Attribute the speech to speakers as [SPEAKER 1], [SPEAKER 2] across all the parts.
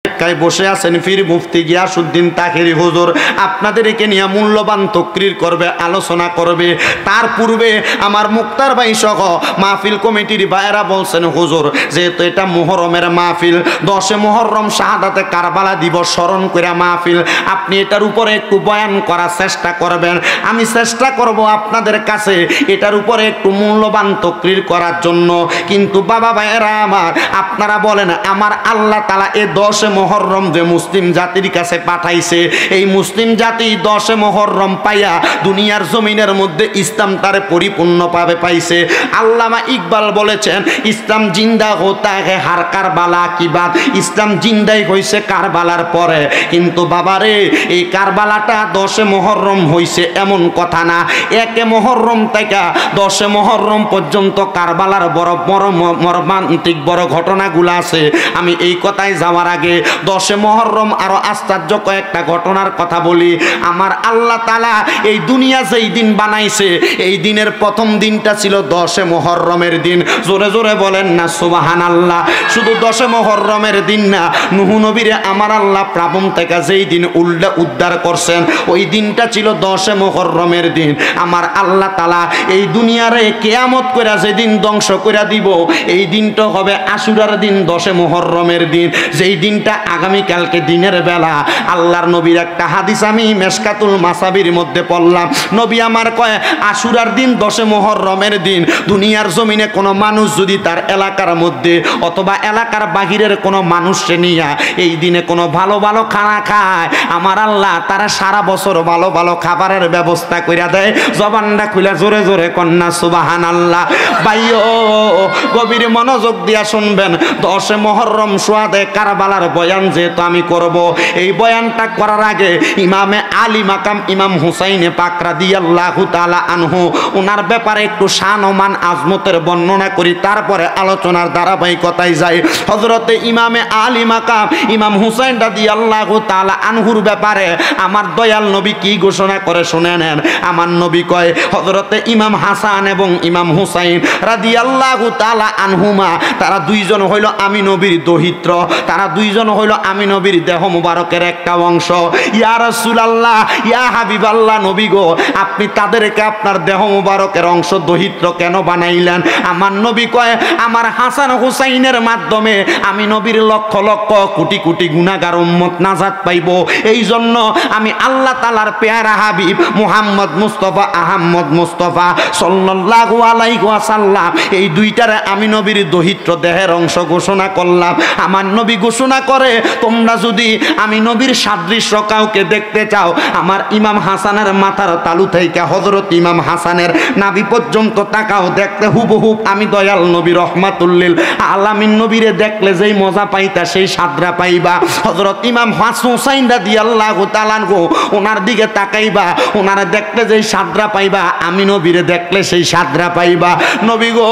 [SPEAKER 1] বসে আছেন পীর মুফতি গিয়াসউদ্দিন তাহেরি হুজুর, আপনাদেরকে নিয়ে মূল্যবান তকরির করবে, আলোচনা করবে। তার পূর্বে আমার মুক্তার ভাই সহ মাহফিল কমিটির ভাইয়েরা বলছেন, হুজুর যেহেতু এটা মুহররমের মাহফিল, 10 মুহররম শাহাদাতে কারবালা দিবস স্মরণ করে মাহফিল, আপনি এটার উপরে একটু বয়ান করার চেষ্টা করবেন। আমি চেষ্টা করব আপনাদের কাছে এটার উপরে একটু মূল্যবান তকরির করার জন্য। কিন্তু বাবা ভাইয়েরা আমার, আপনারা বলেন আমার আল্লাহ তাআলা এই 10 মুহররম যে মুসলিম জাতির কাছে পাঠাইছে, এই মুসলিম জাতি 10 মুহররম পাইয়া দুনিয়ার জমিনের মধ্যে ইসলাম তারে পরিপূর্ণভাবে পাইছে। আল্লামা ইকবাল বলেছেন, ইসলাম জিন্দা হোতা হে হার কারবালা কি বাত, ইসলাম জিন্দাই হইছে কারবালার পরে। কিন্তু বাবারে, এই কারবালাটা 10 মুহররম হইছে এমন কথা না। 1 মুহররম থেকে 10 মুহররম পর্যন্ত কারবালার বড় বড় মর্মান্তিক বড় ঘটনাগুলো আছে। আমি এই কথায় যাওয়ার আগে 10 মুহররম আরো আশ্চর্য কয়েকটা ঘটনার কথা বলি। আমার আল্লাহ তাআলা এই দুনিয়া যেই দিন বানাইছে, এই দিনের প্রথম দিনটা ছিল 10 মুহররমের দিন। জোরে জোরে বলেন না সুবহানাল্লাহ। শুধু 10 মুহররমের দিন না, নূহ নবীরে আমার আল্লাহ প্রাবণ থেকে যেই দিন উদ্ধার করছেন, ওই দিনটা ছিল 10 মুহররমের দিন। আমার আল্লাহ তাআলা এই দুনিয়ারে কিয়ামত কইরা যেদিন ধ্বংস কইরা দিব, এই দিনটা হবে আশুরার দিন, 10 মুহররমের দিন। যেই দিনটা আগামীকালকে দিনের বেলা, আল্লাহর নবীর একটা হাদিস আমি মেশকাতুল মাসাবির মধ্যে পড়লাম। নবী আমার কয়, আশুরার দিন 10 মুহররমের দিন দুনিয়ার জমিনে কোনো মানুষ যদি তার এলাকার মধ্যে অথবা এলাকার বাহিরের কোনো মানুষকে নিয়া এই দিনে কোনো ভালো ভালো খানা খায়, আমার আল্লাহ তারা সারা বছর ভালো ভালো খাবারের ব্যবস্থা কইরা দেয়। জবানটা খুলে জোরে জোরে কন্যা সুবহানাল্লাহ। ভাইও গভীর মনোযোগ দিয়া শুনবেন, 10 মুহররম সুয়াদে কারবালার বয়ান যেহেতু আমি করব, এই বয়ানটা করার আগে ইমামে আলী মাকাম ইমাম হুসাইনে পাক রাদিয়াল্লাহু তাআলা আনহু, ওনার ব্যাপারে একটু শান ও মান আজমতের বর্ণনা করি, তারপরে আলোচনার ধারাবাহিকতায় যাই। হযরতে ইমামে আলী মাকাম ইমাম হুসাইন রাদিয়াল্লাহু তাআলা আনহুর ব্যাপারে আমার দয়াল নবী কি ঘোষণা করে শুনে নেন। আমার নবী কয়, হযরতে ইমাম হাসান এবং ইমাম হুসাইন রাদিয়াল্লাহু তাআলা আনহুমা, তারা দুইজন হইল আমি নবীর দহিত্র, তারা দুইজন হইল আমি নবীর দেহ মুবারকের একটা অংশ। ইয়া রাসূলুল্লাহ, ইয়া হাবিবাল্লাহ, নবী গো, আপনি তাদেরকে আপনার দেহ মুবারকের অংশ দহিত্র কেন বানাইলেন? আমার নবী কয়, আমার হাসান হুসাইনের মাধ্যমে আমি নবীর লক্ষ লক্ষ কোটি কোটি গুনাহগার উম্মত নাজাত পাইব। এই জন্য আমি আল্লাহ তাআলার পেয়ারা হাবিব মুহাম্মদ মুস্তাফা আহমদ মুস্তাফা সাল্লাল্লাহু আলাইহি ওয়াসাল্লাম, এই দুইটারে আমি নবীর দহিত্র দেহের অংশ ঘোষণা করলাম। আমার নবী ঘোষণা করে, তোমরা যদি আমি নবীর সাদৃশ্য কাউকে দেখতে চাও, আমার ইমাম হাসানের মাথার তালু থেকে হযরত ইমাম হাসানের নাভি পর্যন্ত তাকাও, দেখতে হুবহুব আমি দয়াল নবী রহমাতুল্লিল আলামিন নবীরে দেখলে যেই মজা পাইতা সেই সাদরা পাইবা। হযরত ইমাম হুসাইন রাদিয়াল্লাহু তাআলা আনহু, ওনার দিকে তাকাইবা, ওনারে দেখলে যেই সাদরা পাইবা, আমি নবীরে দেখলে সেই সাদরা পাইবা। নবী গো,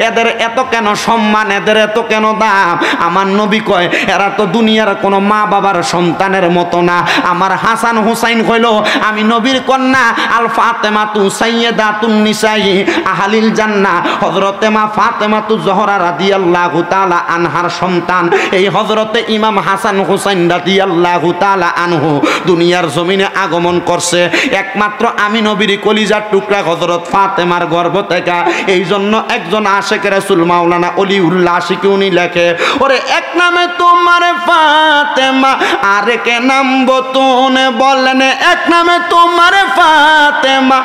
[SPEAKER 1] এদের এত কেন সম্মান, এদের এত কেন দাম? আমার নবী কয়, এরা তো দুনিয়ার কোনো মা বাবার সন্তানের মতো না। আমার হাসান হুসাইন হইল আমি নবীর কন্যা, আল ফাতেমাতু সাইয়্যিদাতুন নিসাই আহলিল জান্নাহ, হযরতে মা ফাতেমাতু জোহরা রাদিয়াল্লাহু তাআলা আনহার সন্তান। এই হযরতে ইমাম হাসান হুসাইন রাদিয়াল্লাহু তাআলা আনহু দুনিয়ার জমিনে আগমন করছে একমাত্র আমি নবীর কলিজার টুকরা হযরত ফাতেমার গর্ভ থেকে। এই জন্য একজন আশিক রাসূল মাওলানা ওলিউল্লাহ আশিক উনি লেখে, ওরে এক নামে তোমার ফাতেমা আরেক নাম বতুন, বলেন এক নামে তোমার ফাতেমা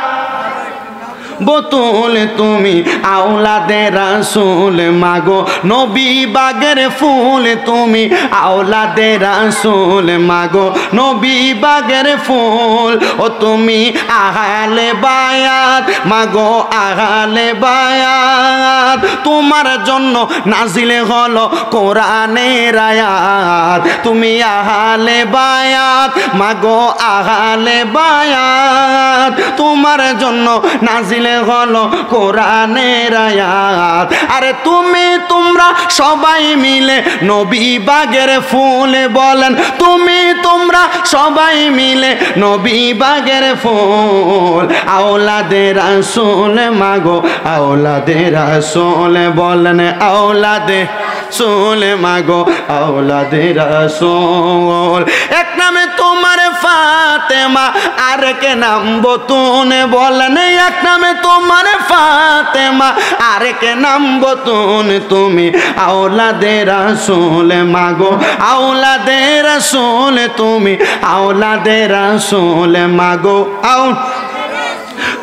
[SPEAKER 1] বতুল, তুমি আওলাদে রাসূল মাগো নবী বাগের ফুল, তুমি আওলাদে রাসূল মাগো নবী বাগের ফুল, ও তুমি আহলে বায়াত মাগো আহলে বায়াত, তোমার জন্য নাজিলে হলো কোরআনের আয়াত, তুমি আহলে বায়াত মাগো আহলে বায়াত, তোমার জন্য নাজিল নাজিল হলো কোরআনের আয়াত। আরে তোমরা সবাই মিলে নবী বাগের ফুল বলেন, তোমরা সবাই মিলে নবী বাগের ফুল। আওলাদে রাসূল মাগো আওলাদে রাসূল বলেন, আওলাদে রাসূল মাগো আওলাদে রাসূল। এক নামে তোমার ফাতেমা আরেক নাম বতুন বলেন, এক নামে তোমার ফাতেমা আরেক নাম বতুন। তুমি আওলাদে রাসূল মাগো আওলাদে রাসূল, তুমি আওলাদে রাসূল মাগো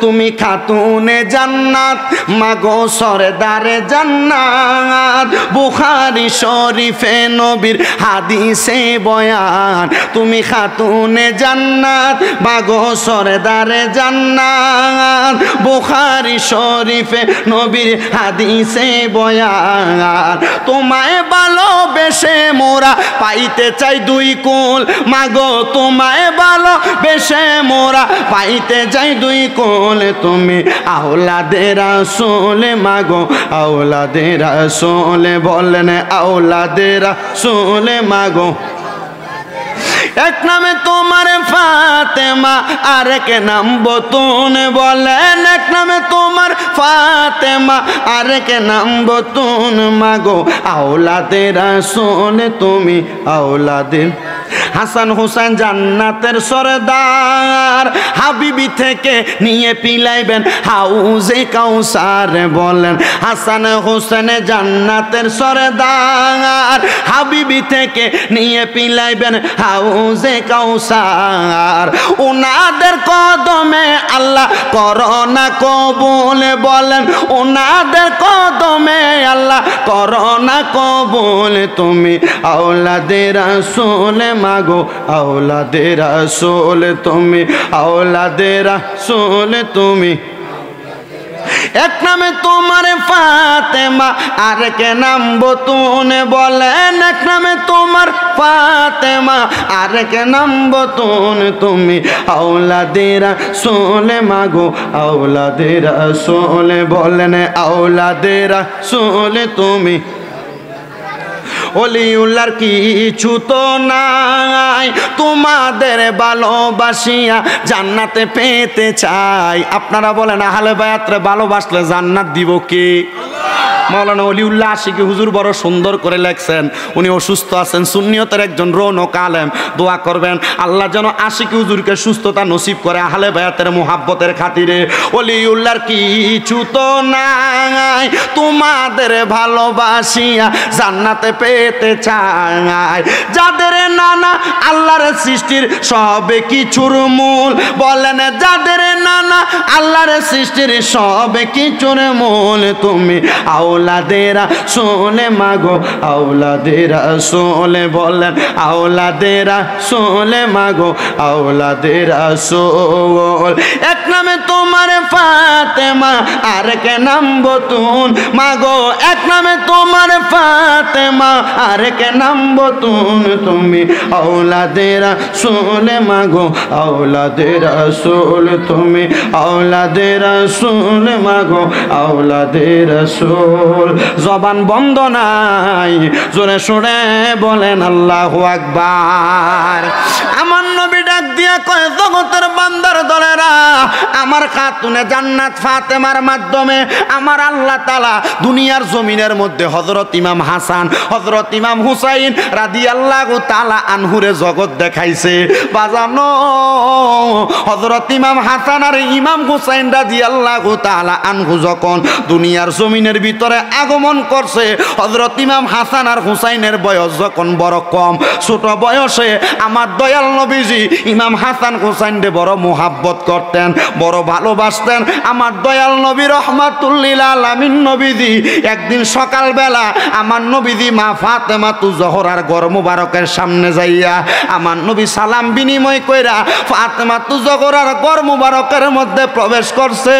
[SPEAKER 1] তুমি খাতুনে জান্নাত মাগো সরদারে জান্নাত। বুখারী শরীফে নবীর হাদিসে বয়ান, তুমি খাতুনে জান্নাত মাগো সরদারে জান্নাত। বুখারী শরীফে নবীর হাদিসে বয়ান। তোমায় ভালোবেসে মোরা পাইতে চাই দুই কুল মাগো, তোমায় ভালোবেসে মোরা পাইতে চাই দুই কুল। তুমি আওলাদে রাসূল মাগো আওলাদে রাসূল বলেন, আওলাদে রাসূল মাগো। এক নামে তোমার ফাতেমা আরেক নাম বতুন বলেন, এক নামে তোমার ফাতেমা আরেক নাম বতুন মাগো আওলাদে রাসূল, তুমি আওলাদে। হাসান হুসাইন জান্নাতের সরদার, হাবিবি থেকে নিয়ে পিলাইবেন হাউজে কাউসার বলেন। হাসান হুসাইন জান্নাতের সরদার, হাবিবি থেকে নিয়ে পিলাইবেন হাউজে কাউসার। ওনাদের কদমে আল্লাহ করোনা কবুল বলেন, ওনাদের কদমে আল্লাহ করোনা কবুল। তুমি আওলাদে রাসূল মাগো আওলাদে রাসূল, তুমি আওলাদে রাসূল, তুমি। এক নামে তোমার ফাতেমা আরেক নাম বতুন বলেন, এক নামে তোমার ফাতেমা আরেক নাম বতুন। তুমি আওলাদে রাসূল মাগো আওলাদে রাসূল বলেন, আওলাদে রাসূল, তুমি। ওলিউল্লাহর কিছু তো নাই, তোমাদের ভালোবাসিয়া জান্নাতে পেতে চাই। আপনারা বলেন আহলে বায়াতরে ভালোবাসলে জান্নাত দিব কে? মাওলানা ওলিউল্লাহ আশিকি হুজুর বড় সুন্দর করে লেখছেন। উনি অসুস্থ আছেন, সুন্নিয়তের একজন রৌনক আলেম। দোয়া করবেন আল্লাহ যেন আশিকি হুজুরকে সুস্থতা নসিব করে আহলে বায়াতের মুহাব্বতের খাতিরে। ওলিউল্লাহর কিছু তো নাই, তোমাদের ভালোবাসিয়া জান্নাতে পেতে চাই। যাদের নানা আল্লাহর সৃষ্টির সবে কিছুর মূল বলেন, যাদের নানা আল্লাহর সৃষ্টির সবে কিছুর মূল। তুমি আওলাদে রাসূল মাগো আওলাদে রাসূল বলেন, আওলাদে রাসূল মাগো আওলাদে রাসূল। এক নামে তোমার ফাতেমা আরেক নাম বতুন মাগো, এক নামে তোমার ফাতেমা আরেক নাম বতুন। তুমি আওলাদে রাসূল মাগো আওলাদে রাসূল, তুমি আওলাদে রাসূল মাগো আওলাদে রাসূল। জবান বন্ধ নাই, জোরে সোরে বলেন আল্লাহু আকবার। আমার নবী ডাক দিয়া কয়, জগতের বান্দার দলেরা, আমার খাতুনে জান্নাত ফাতেমার মাধ্যমে আমার আল্লাহ তাআলা দুনিয়ার জমিনের মধ্যে হযরত ইমাম হাসান হযরত ইমাম হুসাইন রাদিয়াল্লাহু তাআলা আনহুরে জগৎ দেখাইছে। বাজানো হযরত ইমাম হাসান আর ইমাম হুসাইন রাদিয়াল্লাহু তাআলা আনহু যখন দুনিয়ার জমিনের ভিতরে আগমন করছে, হযরত ইমাম হাসান আর হুসাইনের বয়স যখন বড় কম, ছোট বয়সে আমার দয়াল নবীজি ইমাম হাসান হুসাইনকে বড় মুহাব্বত করতেন, বড় ভালোবাসতেন। আমার দয়াল নবী রহমাতুল লিল আলামিন নবীজি একদিন সকালবেলা আমার নবীজি মা ফাতেমা তু জহরার ঘর মুবারকের সামনে যাইয়া আমার নবী সালাম বিনিময় কইরা ফাতেমা তু জহরার ঘর মুবারকের মধ্যে প্রবেশ করছে।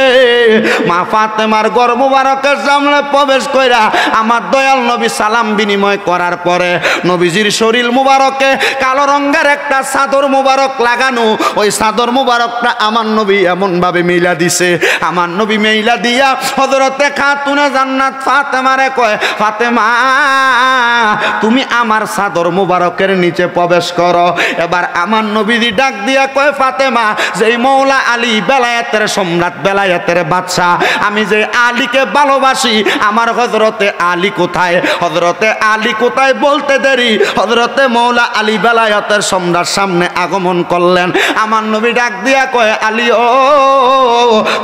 [SPEAKER 1] মা ফাতেমার ঘর মুবারকের সামনে প্রবেশ কইরা আমার দয়াল নবী সালাম বিনিময় করার পরে নবীজির শরীর মুবারকে কালো রঙের একটা চাদর মুবারক লাগানো, ওই চাদর মুবারকটা আমার নবী এমন ভাবে মেইলা দিছে। আমার নবী মেইলা দিয়া হযরতে খাতুনে জান্নাত ফাতেমারে কয়, ফাতেমা তুমি আমার চাদর মুবারকের নিচে প্রবেশ করো। এবার আমার নবীজি ডাক দিয়া কয়, ফাতেমা যেই মৌলা আলী বেলায়েতের সম্রাট, বেলায়েতের বাদশা, আমি যে আলীকে ভালোবাসি, আমার হযরতে আলী কোথায়? হযরতে আলী কোথায় বলতে দেরি হযরতে মৌলা আলী বেলায়েতের সম্রাট সামনে আগমন করলেন। আমার নবী ডাক দিয়া কয়, আলী ও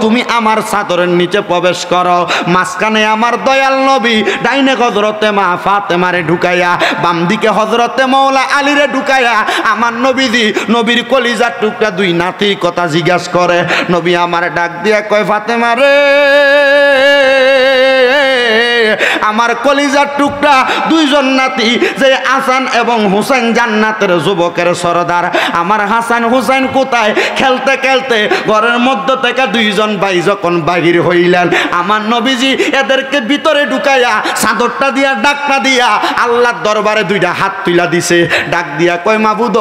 [SPEAKER 1] তুমি আমার চাদরের নিচে প্রবেশ করো। মাঝখানে আমার দয়াল নবী, ডাইনে হযরতে মা ফাতেমারে ঢুকাইয়া, বাম দিকে হযরতে মৌলা আলীরে ঢুকাইয়া আমার নবীজি নবীর কলিজার টুকরা দুই নাতির কথা জিজ্ঞাসা করে। নবী আমার ডাক দিয়া কয়, ফাতেমা রে আমার কলিজার টুকরা দুইজন নাতি, যে হাসান এবং হুসাইন জান্নাতের যুবকের সরদার, আমার হাসান হুসাইন কোথায়? খেলতে খেলতে ঘরের মধ্য থেকে দুইজন ভাই যখন বাহির হইলেন, আমার নবীজি এদেরকে ভিতরে ঢুকাইয়া চাদরটা দিয়া ডাকটা দিয়া আল্লাহর দরবারে দুইটা হাত তুলা দিছে। ডাক দিয়া কয়, মাবুদ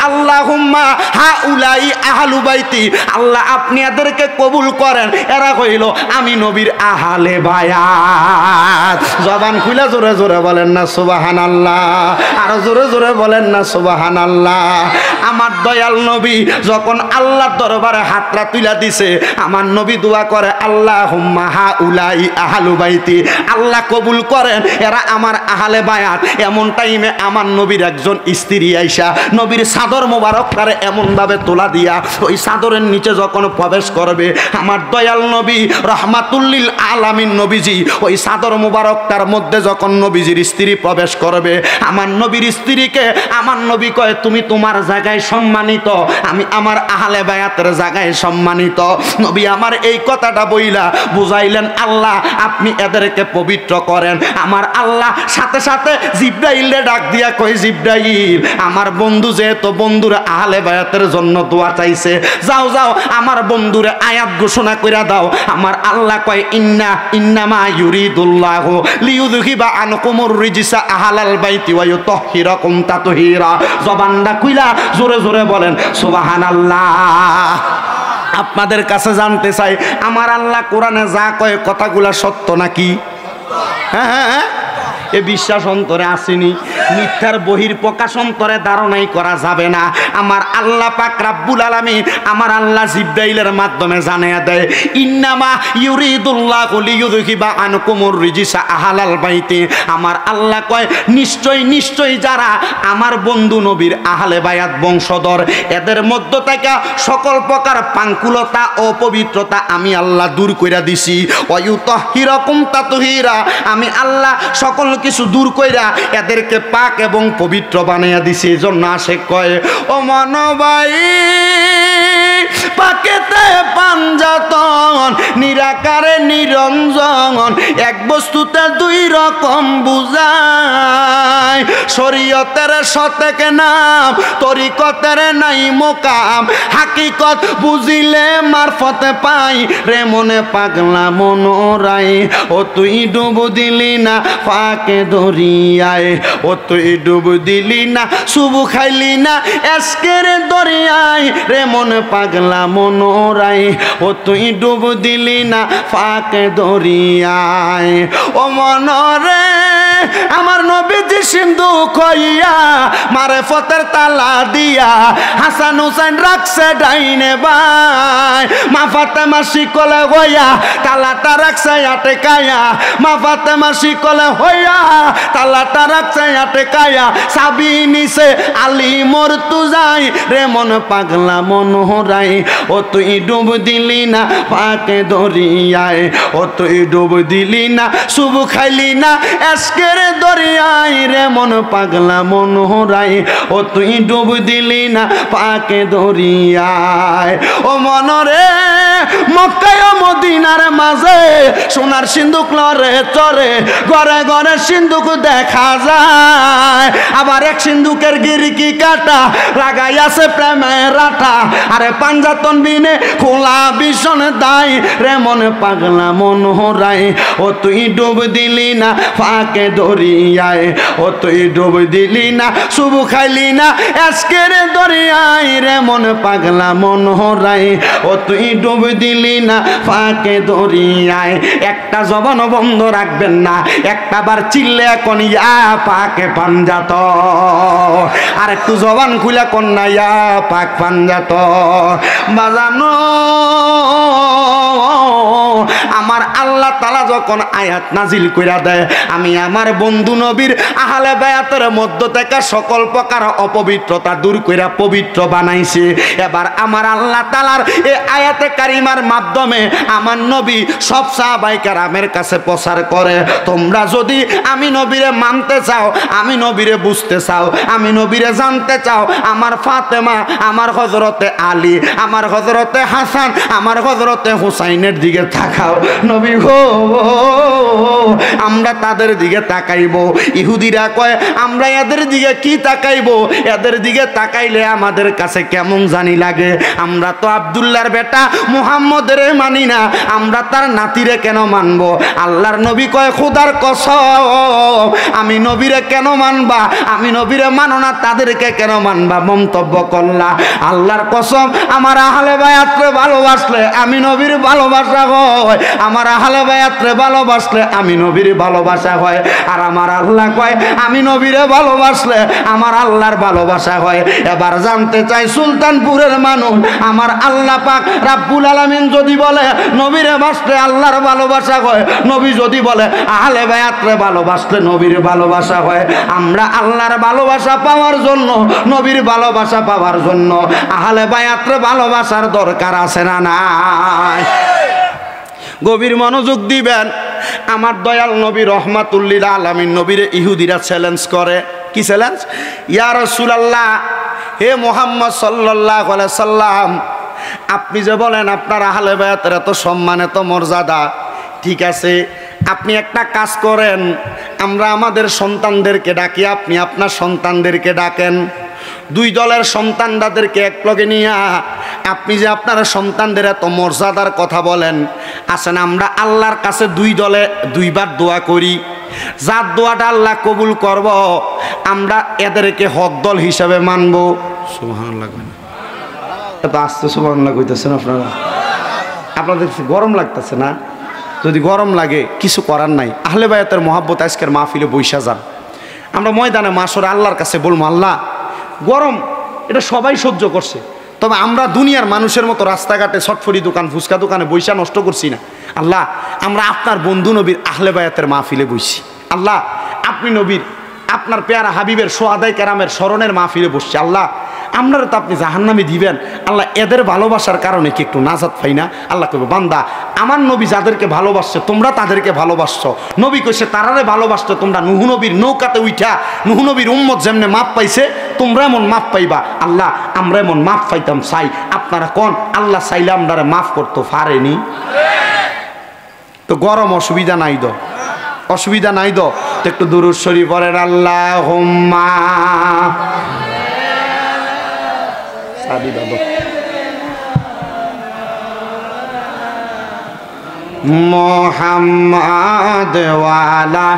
[SPEAKER 1] আল্লাহুম্মা হাউলাই আহলু বাইতি, আল্লাহ আপনি এদেরকে কবুল করেন, এরা কইল আমি নবীর আহলে বায়াত। জবান খুলে জোরে জোরে বলেন না সুবহানাল্লাহ, আর জোরে জোরে বলেন না সুবহানাল্লাহ। আমার দয়াল নবী যখন আল্লাহর দরবারে হাতটা তুলা দিছে, আমার নবী দোয়া করে, আল্লাহুম্মা হাউলাই আহলু বাইতি, আল্লাহ কবুল করেন এরা আমার আহলে বায়াত। এমন টাইমে আমার নবীর একজন স্ত্রী আইসা নবীর চাদর মোবারকটারে এমন ভাবে তোলা দিয়া ওই চাদরের নিচে যখন প্রবেশ করবে, আমার দয়াল নবী রহমাতুল্লিল আলামিন নবীজি ওই চাদর মোবারকটার মধ্যে যখন নবীজির স্ত্রী প্রবেশ করবে, আমার নবীর স্ত্রীকে আমার নবী কয়, তুমি তোমার জায়গায় সম্মানিত, আমি আমার আহলে বায়াতের জায়গায় সম্মানিত। নবী আমার এই কথাটা বইলা বুঝাইলেন, আল্লাহ আপনি এদেরকে পবিত্র করেন। আমার আল্লাহ সাথে সাথে জিব্রাইলে ডাক দিয়া কয়, জিব্রাইল আমার বন্ধু যেহেতু বন্ধুরা আহলে বায়াতের জন্য দোয়া চাইছে, যাও যাও আমার বন্ধুরে আয়াত ঘোষণা কইরা দাও। আমার আল্লাহ কয়, ইন্নামা ইউরিদুল্লাহু লিইউযহিবা আনকুমুর রিজসা আহলাল বাইতি ওয়া ইউতাহহিরাকুম তাতহীরা। জবানটা খুইলা জোরে জোরে বলেন সুবহানাল্লাহ। আপনাদের কাছে জানতে চাই, আমার আল্লাহ কোরআনে যা কয় কথাগুলা সত্য নাকি? হ্যাঁ হ্যাঁ, এ বিশ্বাস অন্তরে আসেনি, মিথ্যার বহির প্রকাশ অন্তরে ধারণাই করা যাবে না। আমার আল্লাহ পাক রাব্বুল আলামিন আমার আল্লাহ জিব্রাইলের মাধ্যমে জানিয়ে দেয়, ইন্নামা ইউরিদুল্লাহু লিইউযহিবা আনকুমুর রিজসা আহলাল বাইতি। আমার আল্লাহ কয়, নিশ্চয় নিশ্চয় যারা আমার বন্ধু নবীর আহলে বায়াত বংশধর, এদের মধ্য থেকে সকল প্রকার পাঙ্কুলতা ও পবিত্রতা আমি আল্লাহ দূর কইরা দিছি। ওয়া ইউতাহহিরাকুম তাতহীরা, আমি আল্লাহ সকল কিছু দূর কইরা এদেরকে পাক এবং পবিত্র বানাইয়া দিছি। এই জন্য আশেক কয়, ও মনবাই পাকেতে পাঞ্জাতন, নিরাকারে নিরঞ্জন, এক বস্তুতে দুই রকম বুঝায়। শরীয়তের সতেক নাম, তরিকতের নাই মোকাম, হাকিকত বুঝিলে মারফতে পাই, রে মনে পাগলা মনোরাই। ও তুই ডুব দিলি না ফাঁকে দরিয়ায়, ও তুই ডুব দিলি না সুবু খাইলি না এসকের দরিয়ায়, রে মনে পাগলা মনোরাই। ও তুই ডুব দিলি না ফাঁকে দরিয়ায়। ও মনরে আমার নবীজি সিন্ধু কইয়া মারেফতের তালা দিয়া হাসান হুসাইন রাখছে ডাইনে বাই। মা ফাতেমা শিকলে হইয়া তালাটা রাখছে আটেকায়া, মা ফাতেমা শিকলে হইয়া তালাটা রাখছে আটেকায়া। চাবি নিছে আলী মর্তুজাই, রে মন পাগলা মনোহরাই। ও তুই ডুব দিলি না পাকে দরিয়ায়, ও তুই ডুব দিলি না সুবু খাইলি না এসকের দরিয়ায়, রে মন পাগলা মনোহরাই। ও তুই ডুব দিলি না পাকে দরিয়ায়। ও মনরে মক্কায় মদিনার মাঝে সোনার সিন্ধুক লরে চরে, ঘরে ঘরে সিন্ধুক দেখা যায়। আবার এক সিন্ধুকের গিরিকি কাটা লাগাইয়াছে প্রেমের রাটা আরে পাঞ্জাতন বিনে খোলা ভীষণ দায় রে মনে পাগলা মন হরাই ও তুই ডুব দিলি না ফাঁকে দরিয়ায় ও তুই ডুব দিলি না শুভু খাইলি না আজকের দরিয়ায় রে মনে পাগলা মন হরাই ও তুই ডুব দিলি না ফাঁকে দরিয়ায় একটা জবান বন্ধ রাখবেন না একটা বার চিল্লে এখন ইয়া পাকে পাঞ্জাত আর একটু জবান খুলে কন্যা ইয়া পাক পাঞ্জাত বাজানো আমার আল্লাহ তাআলা যখন আয়াত নাজিল কইরা দেয় আমি আমার বন্ধু নবীর আহলে বায়াতের মধ্য থেকে সকল প্রকার অপবিত্রতা দূর কইরা পবিত্র বানাইছে এবার আমার আল্লাহ তাআলার এই আয়াতে কারিমার মাধ্যমে আমার নবী সব সাহাবায়ে কেরামের কাছে প্রচার করে তোমরা যদি আমি নবীরে মানতে চাও আমি নবীরে বুঝতে চাও আমি নবীরে জানতে চাও আমার ফাতেমা আমার হযরতে আলী আমার হযরতে হাসান আমার হযরতে হুসাইনের দিকে তাকাও নবী গো আমরা তাদের দিকে তাকাইবো ইহুদিরা কয় আমরা এদের দিকে কি তাকাইবো এদের দিকে তাকাইলে আমাদের কাছে কেমন জানি লাগে আমরা তো আব্দুল্লাহর বেটা মুহাম্মদের মানি না আমরা তার নাতিরে কেন মানবো আল্লাহর নবী কয় খোদার কসম আমি নবীরে কেন মানবা আমি নবীরে মানো না তাদেরকে কেন মানবা মন্তব্য করলা আল্লাহর কসম আমার আহলে বায়াতরে ভালোবাসলে আমি নবীর ভালোবাসা হয় আমার আহলে বায়াতরে ভালোবাসলে আমি নবীর ভালোবাসা হয় আর আমার আল্লাহ কয় আমি নবীরে ভালোবাসলে আমার আল্লাহর ভালোবাসা হয় এবার জানতে চাই সুলতানপুরের মানুষ আমার আল্লাহ পাক রাব্বুল আলামিন যদি বলে নবীরে বাসলে আল্লাহর ভালোবাসা হয় নবী যদি বলে আহলে বায়াতরে ভালোবাসলে নবীর ভালোবাসা হয় আমরা আল্লাহর ভালোবাসা পাওয়ার জন্য নবীর ভালোবাসা পাওয়ার জন্য আহলে বায়াতরে ভালোবাসার দরকার আছে না নাই গভীর মনোযোগ দিবেন আমার দয়াল নবী রহমাতুল্লিল আলামিন নবীরে ইহুদিরা চ্যালেঞ্জ করে কি চ্যালেঞ্জ ইয়া রাসূলুল্লাহ হে মুহাম্মদ সাল্লাল্লাহু আলাইহি সাল্লাম আপনি যে বলেন আপনার আহলে বায়াতের এত সম্মান এত মর্যাদা ঠিক আছে আপনি একটা কাজ করেন আমরা আমাদের সন্তানদেরকে ডাকি আপনি আপনার সন্তানদেরকে ডাকেন দুই দলের সন্তানদেরকে একলগে নিয়ে আপনি যে আপনার সন্তানদের এত মর্যাদার কথা বলেন আসেন আমরা আল্লাহর কাছে দুই দলে দুইবার দোয়া করি যার দোয়াটা আল্লাহ কবুল করব আমরা এদেরকে হক দল হিসাবে মানব সুবহানাল্লাহ এত আস্তে সুবহানাল্লাহ কইতেছেন আপনারা আপনাদের গরম লাগতেছে না যদি গরম লাগে কিছু করার নাই আহলে বায়াতের মহব্বত আজকের মাহফিলে বৈশা যান আমরা ময়দানে মাশরে আল্লাহর কাছে বলবো আল্লাহ গরম এটা সবাই সহ্য করছে তবে আমরা দুনিয়ার মানুষের মতো রাস্তাঘাটে ছটফটি দোকান ফুচকা দোকানে বৈশা নষ্ট করছি না আল্লাহ আমরা আপনার বন্ধু নবীর আহলে বায়াতের মাহফিলে বসছি আল্লাহ আপনি নবীর আপনার পেয়ারা হাবিবের সোহাদাই কেরামের স্মরণের মাহফিলে বসছি আল্লাহ আপনারা তো আপনি জাহান্নামে দিবেন আল্লাহ এদের ভালোবাসার কারণে কি একটু নাজাত পাই না আল্লাহ কইবে বান্দা আমার নবী যাদেরকে ভালোবাসছে তোমরা তাদেরকে ভালোবাসছো নবী কইছে তারারে ভালোবাসছো তোমরা নুহু নবীর নৌকাতে উঠা নুহু নবীর উম্মত যেমনে মাপ পাইছে তোমরা এমন মাপ পাইবা আল্লাহ আমরা এমন মাপ পাইতাম চাই আপনারা কোন আল্লাহ চাইলে আমরা মাফ করতে পারেনি তো গরম অসুবিধা নাই তো অসুবিধা নাই তো একটু দুরূদ শরীফ পড়েন আল্লাহুম্মা সাদি দাদু মুহাম্মদ ওয়ালা